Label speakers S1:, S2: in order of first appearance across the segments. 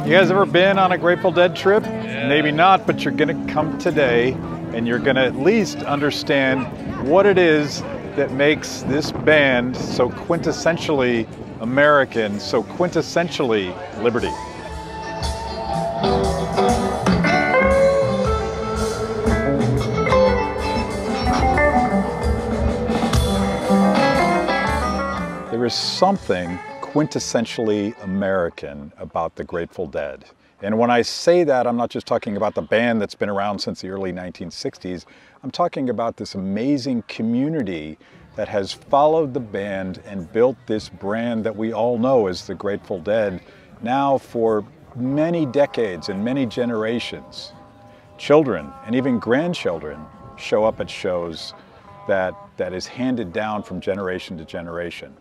S1: You guys ever been on a Grateful Dead trip? Yeah. Maybe not, but you're gonna come today and you're gonna at least understand what it is that makes this band so quintessentially American, so quintessentially Liberty. There is something quintessentially American about the Grateful Dead. And when I say that, I'm not just talking about the band that's been around since the early 1960s. I'm talking about this amazing community that has followed the band and built this brand that we all know as the Grateful Dead now for many decades and many generations. Children and even grandchildren show up at shows that is handed down from generation to generation.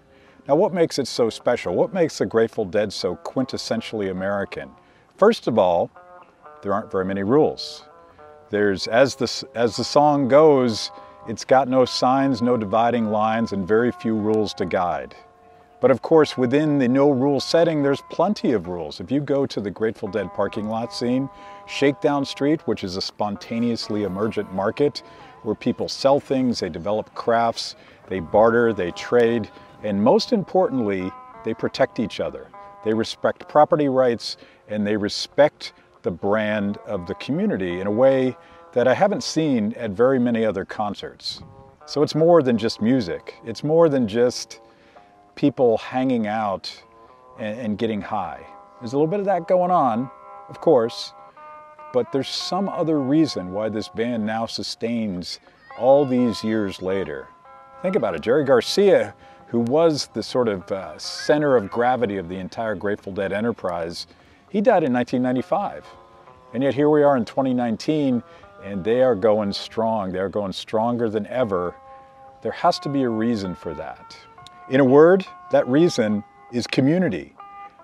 S1: Now, what makes it so special? What makes the Grateful Dead so quintessentially American? First of all, there aren't very many rules. There's, as the song goes, it's got no signs, no dividing lines, and very few rules to guide. But of course, within the no-rule setting, there's plenty of rules. If you go to the Grateful Dead parking lot scene, Shakedown Street, which is a spontaneously emergent market where people sell things, they develop crafts, they barter, they trade, and most importantly, they protect each other. They respect property rights and they respect the brand of the community in a way that I haven't seen at very many other concerts. So it's more than just music. It's more than just people hanging out and getting high. There's a little bit of that going on, of course, but there's some other reason why this band now sustains all these years later. Think about it, Jerry Garcia, who was the sort of center of gravity of the entire Grateful Dead enterprise, he died in 1995. And yet here we are in 2019, and they are going strong. They're going stronger than ever. There has to be a reason for that. In a word, that reason is community.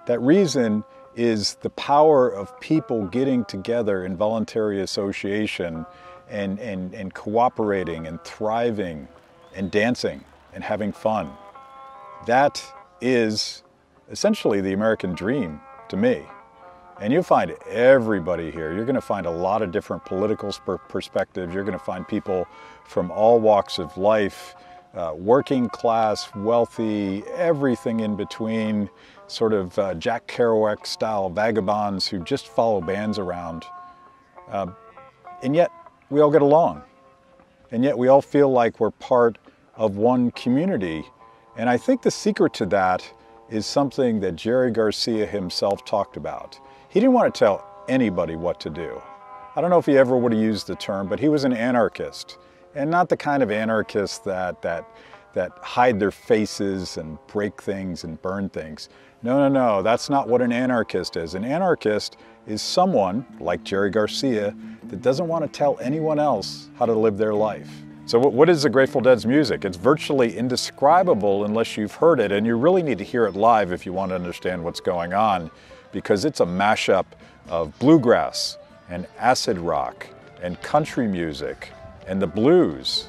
S1: That reason is the power of people getting together in voluntary association and cooperating and thriving and dancing and having fun. That is essentially the American dream to me. And you'll find everybody here. You're going to find a lot of different political perspectives. You're going to find people from all walks of life, working class, wealthy, everything in between, sort of Jack Kerouac style vagabonds who just follow bands around. And yet we all get along. And yet we all feel like we're part of one community. And I think the secret to that is something that Jerry Garcia himself talked about. He didn't want to tell anybody what to do. I don't know if he ever would have used the term, but he was an anarchist. And not the kind of anarchist that hide their faces and break things and burn things. No, that's not what an anarchist is. An anarchist is someone, like Jerry Garcia, that doesn't want to tell anyone else how to live their life. So what is the Grateful Dead's music? It's virtually indescribable unless you've heard it, and you really need to hear it live if you want to understand what's going on, because it's a mashup of bluegrass and acid rock and country music and the blues,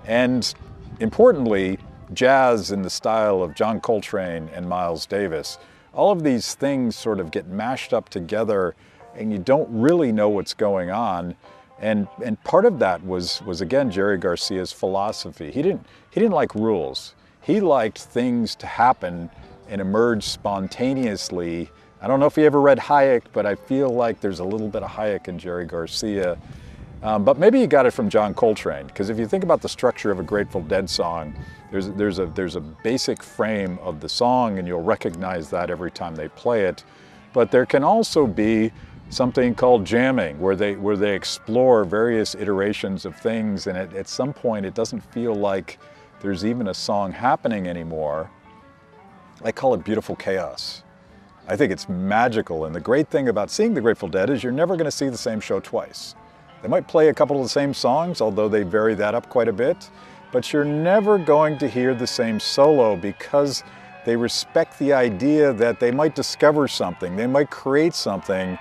S1: and importantly, jazz in the style of John Coltrane and Miles Davis. All of these things sort of get mashed up together and you don't really know what's going on. And part of that was again Jerry Garcia's philosophy. He didn't like rules. He liked things to happen and emerge spontaneously. I don't know if he ever read Hayek, but I feel like there's a little bit of Hayek in Jerry Garcia. But maybe he got it from John Coltrane, because if you think about the structure of a Grateful Dead song, there's a basic frame of the song, and you'll recognize that every time they play it. But there can also be something called jamming, where they explore various iterations of things, and at some point it doesn't feel like there's even a song happening anymore. I call it beautiful chaos. I think it's magical, and the great thing about seeing the Grateful Dead is you're never going to see the same show twice. They might play a couple of the same songs, although they vary that up quite a bit, but you're never going to hear the same solo because they respect the idea that they might discover something, they might create something.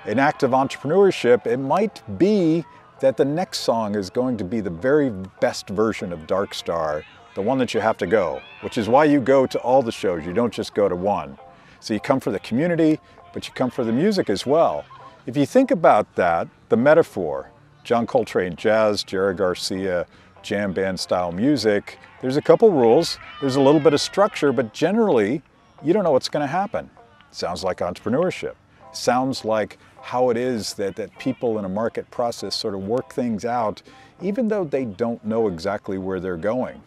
S1: An act of entrepreneurship, it might be that the next song is going to be the very best version of Dark Star, the one that you have to go, which is why you go to all the shows. You don't just go to one. So you come for the community, but you come for the music as well. If you think about that, the metaphor, John Coltrane jazz, Jerry Garcia jam band style music, there's a couple rules, there's a little bit of structure, but generally you don't know what's going to happen. Sounds like entrepreneurship. Sounds like how it is that people in a market process sort of work things out even though they don't know exactly where they're going.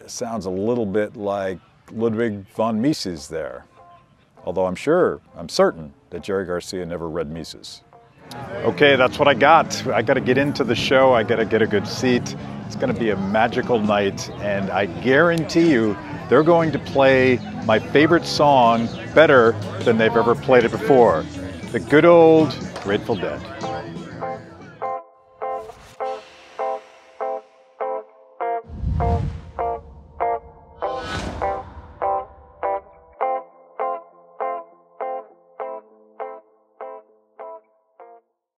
S1: Sounds a little bit like Ludwig von Mises there. Although I'm certain that Jerry Garcia never read Mises. Okay, that's what I got. I got to get into the show. I got to get a good seat. It's going to be a magical night, and I guarantee you they're going to play my favorite song better than they've ever played it before. The good old Grateful Dead.